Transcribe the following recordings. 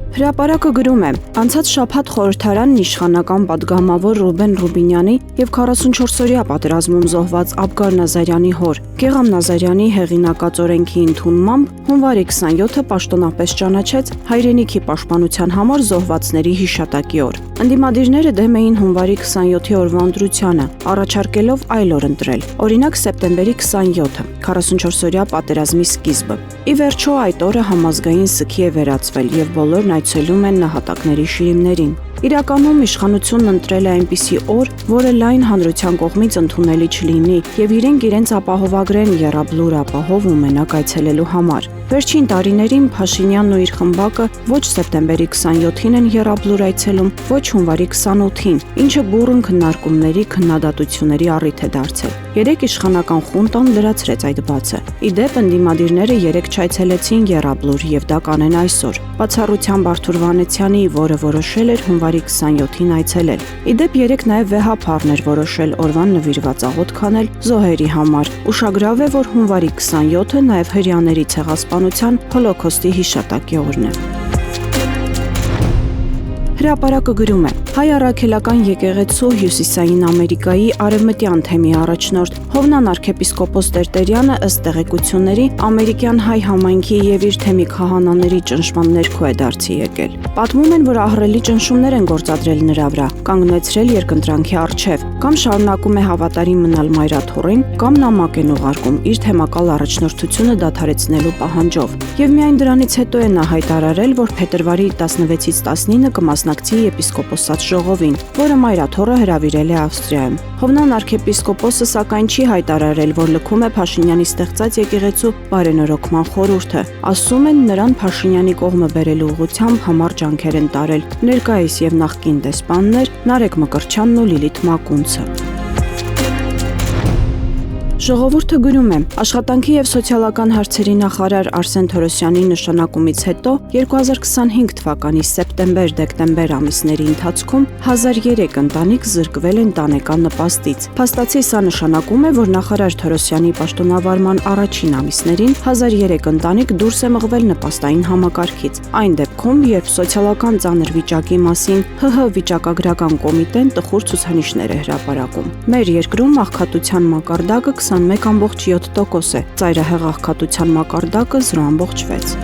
Հրապարակը գրում է. անցած շաբաթ խորհրդարանն իշխանական պատգամավոր Ռուբեն Ռուբինյանի եւ 44-օրյա պատերազմում զոհված Աբգար Նազարյանի հոր Գեղամ Նազարյանի հեղինակած օրենքի ընդունմամբ հունվարի 27-ը պաշտոնապես ճանաչեց հայրենիքի պաշտպանության համար զոհվածների հիշատակի օր։ Ընդդիմադիրները դեմ էին հունվարի 27-ի օրվա ընտրությանը, առաջարկելով այլ օր ընտրել, օրինակ սեպտեմբերի 27-ը, 44-օրյա պատերազմի սկիզբը։ Ի վերջո այդ օրը համազգային սգի է վերածվել եւ բոլորն այցելում են նահատակների շիրիմներին։ Իրականում իշխանությունն ընտրել է այնպիսի օր, որը լայն հանրության կողմից ընդունելի չլինի եւ իրենք ապահովագրեն եռաբլուր ապահով ու մենակ այցելելու համար։ Վերջին տարիներին Փաշինյանն ու իր խմբակը ոչ սեպտեմբերի 27-ին են եռաբլուր այցելում, ոչ հունվարի 28-ին, ինչը բուռն քննարկումների, քննադատությունների առիթ է դարձել։ Երեք իշխանական խունտան լրացրեց այդ բացը։ Ի դեպ ընդդիմադիրները երեք չայցելեցին եռաբլուր եւ դա կանեն այսօր։ Բացառությամբ Արթուր Վանեցյանի, որը որոշել էր հունվարի 27-ին այցելել։ Ի դեպ երեք նաեւ վեհափառն էր որոշել օրվան նվիրված աղոթք անել զոհերի համար։ Ուշագրավ է, որ հունվարի 27-ը նաեւ հրեաների ցեղասպանության հոլոքոստի հիշատակի օրն է։ Հրապարակը գրում է. Հայ առաքելական եկեղեցու Հյուսիսային Ամերիկայի արևմտյան թեմի առաջնորդ Հովնան arczepiskopos Տերտերյանը ըստ տեղեկությունների ամերիկյան հայ համայնքի եւ իր թեմի քահանաների ճնշման ներքո է դարձի եկել։ Պատմում են, որ ահռելի ճնշումներ են գործադրել նրա վրա, կանգնեցրել երկընտրանքի առջև, կամ շարունակում է հավատարիմ մնալ մայրաթոռին, կամ նամակ են ուղարկում իր թեմակալ առաջնորդությունը դադարեցնելու պահանջով։ Եվ միայն դրանից հետո է նա հայտարարել, որ փետրվարի 16-ից 19-ը կմասնակցի եպիսկոպոսաց ժողովին, որը մայրաթոռը հրավիրել է Ավստրիայում։ Հովնան arczepiskopos-ը սակայն չի հայտարարել, որ լքում է Փաշինյանի ստեղծած եկեղեցու բարենորոգման խորհուրդը։ Ասում են, նրան Փաշինյանի կողմը բերելու ուղղությամբ համառ ջանքեր են տարել ներկայիս եւ նախկին դեսպաններ Նարեկ Մկրտչյանն ու Լիլիթ Մակունցը։ Ժողովուրդը գրում է. Աշխատանքի եւ սոցիալական հարցերի նախարար Արսեն Թորոսյանի նշանակումից հետո 2025 թվականի սեպտեմբեր-դեկտեմբեր ամիսների ընթացքում 1003 ընտանիք զրկվել են տանեկան նպաստից։ Փաստացի սա նշանակում է, որ նախարար Թորոսյանի պաշտոնավարման առաջին ամիսներին 1003 ընտանիք դուրս է մղվել նպաստային համակարգից։ Այն դեպքում, երբ սոցիալական ծանր վիճակի մասին ՀՀ վիճակագրական կոմիտեն տխուր ցուցանիշներ է հրապարակում։ Մեր երկրում աղքատության մակարդակը 21,7% է, ծայրահեղ աղքատության մակարդակը 0,6։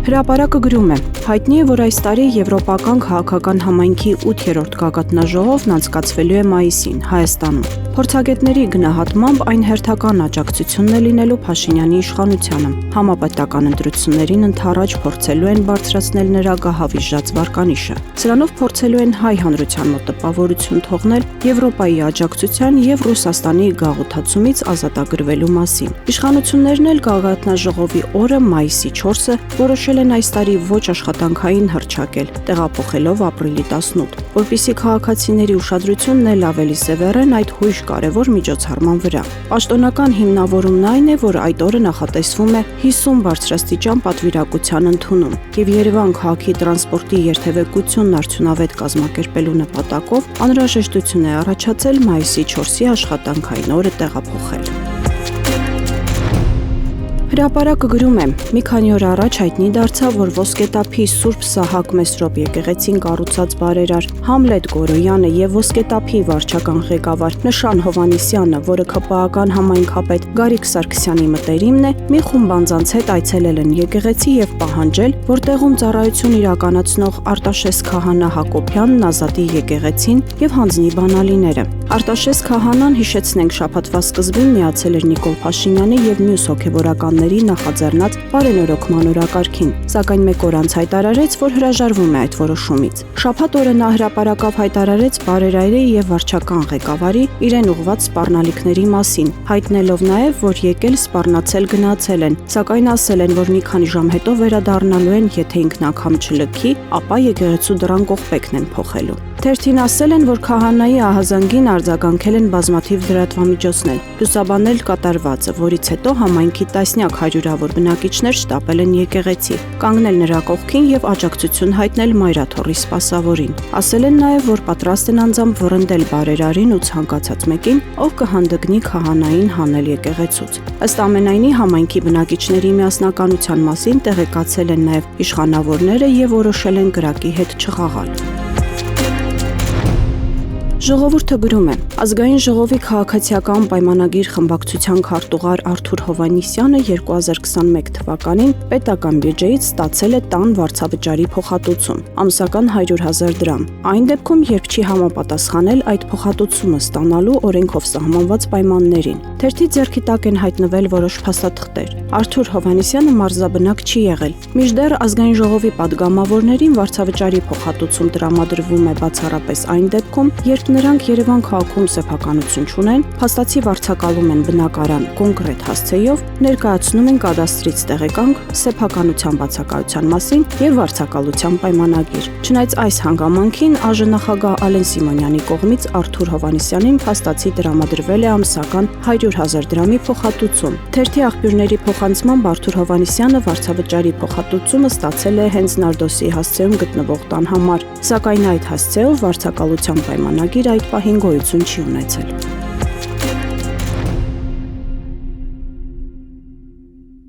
Հրապարակը գրում է. հայտնի է, որ այս տարի Եվրոպական քաղաքական համայնքի 8-րդ գագաթնաժողովն անցկացվելու է մայիսին Հայաստանում։ Փորձագետների գնահատմամբ այն հերթական աջակցությունն է լինելու Փաշինյանի իշխանությանը։ Համապետական ընտրություններին ընդառաջ փորձելու են բարձրացնել նրա գահավիժած վարկանիշը։ Սրանով փորձելու են հայ հանրության մոտ տպավորություն թողնել Եվրոպայի աջակցության եւ Ռուսաստանի գաղութացումից ազատագրվելու մասին։ Իշխանություններն էլ գագաթնաժողովի օրը մայիսի 4-ը որոշել են այս տարի ոչ աշխատանքային հռչակել, տեղափոխելով ապրիլի 18, որպիսի քաղաքացիների ուշադրությունն էլ ավելի սևեռեն այդ հույժ կարևոր միջոցառման վրա։ Պաշտոնական հիմնավորումն այն է, որ այդ օրը նախատեսվում է 50 բարձրաստիճան պատվիրակության ընդունում, եւ Երևան քաղաքի տրանսպորտի երթևեկությունն արդյունավետ կազմակերպելու նպատակով անհրաժեշտություն է առաջացել մայիսի 4-ի աշխատանքային օրը տեղափոխել։ Հրապարակը գրում է. մի քանի օր առաջ հայտնի դարձավ, որ Ոսկետափի Սուրբ Սահակ Մեսրոպ եկեղեցին կառուցած բարերար Համլետ Գորոյանը եւ Ոսկետափի վարչական ղեկավար Նշան Հովանիսյանը, որը ԿՊԱ-ական համայնքապետ Գարիկ Սարգսյանի մտերիմն է, մի խումբ անձանց հետ այցելել են եկեղեցի եւ պահանջել, որ տեղում ծառայություն իրականացնող Արտաշես քահանա Հակոբյանն ազատի եկեղեցին եւ հանձնի բանալիները։ Արտաշես քահանան, հիշեցնենք, շաբաթվա սկզբին միացել էր Նիկոլ Փաշինյանի եւ մյուս հոգեվորականների նախաձեռնած բարենորոգման օրակարգին, սակայն մեկ օր անց հայտարարեց, որ հրաժարվում է այդ որոշումից։ Շաբաթ օրը նա հրապարակավ հայտարարեց բարերարի եւ վարչական ղեկավարի իրեն ուղված սպառնալիքների մասին, հայտնելով նաեւ, որ եկել սպառնացել գնացել են, սակայն ասել են, որ մի քանի ժամ հետո վերադառնալու են, եթե ինքն անգամ չլքի, ապա եկեղեցու դռան կողպեքն են փոխելու։ Թերթին ասել են, որ քահանայի ահազանգին արձագանքել են բազմաթիվ լրատվամիջոցներ, լուսաբանել կատարվածը, որից հետո համայնքի տասնյակ Օրինակ, հարյուրավոր բնակիչներ շտապել են եկեղեցի, կանգնել նրա կողքին եւ աջակցություն հայտնել մայրաթոռի սպասավորին։ Ասել են նաեւ, որ պատրաստ են անձամբ վռնդել բարերարին ու ցանկացած մեկին, ով կհանդգնի քահանային հանել եկեղեցուց։ Ըստ ամենայնի, համայնքի բնակիչների միասնականության մասին տեղեկացել են նաեւ իշխանավորները եւ որոշել են կրակի հետ չխաղալ։ Ժողովուրդը գրում է. Ազգային ժողովի քաղաքացիական պայմանագիր խմբակցության քարտուղար Արթուր Հովհաննիսյանը 2021 թվականին պետական բյուջեից ստացել է տան վարձավճարի փոխհատուցում, ամսական 100,000 դրամ։ Այն դեպքում, երբ չի համապատասխանել այդ փոխհատուցումը ստանալու օրենքով սահմանված պայմաններին։ Թերթի ձեռքի տակ են հայտնվել որոշ փաստաթղթեր։ Արթուր Հովհաննիսյանը մարզաբնակ չի եղել։ Մինչդեռ ազգային ժողովի падգամավորներին վարձավճարի փոխհատուցում տրամադրվում է բացառապես այն դեպքում, երբ նրանք Երևան քաղաքում սեփականություն չունեն, փաստացի վարձակալում են բնակարան կոնկրետ հասցեով, ներկայացնում են կադաստրից տեղեկանք սեփականության բացակայության մասին եւ վարձակալության պայմանագիր։ Չնայած այս հանգամանքին ԱԺ նախագահ Ալեն Սիմոնյանի կողմից Արթուր Հովհաննիսյանին փաստացի տրամադրվել է ամսական 100,000 դրամի փոխհատուցում։ Թերթի աղբյուրների փոխանցմամբ Արթուր Հովհաննիսյանը վարձավճարի փոխհատուցումը ստացել է հենց Նարդոսի հասցեում գտնվող տան համար, սակայն այդ հասցեով վարձակալության պայմանագիր այդ պահին գոյություն չի ունեցել։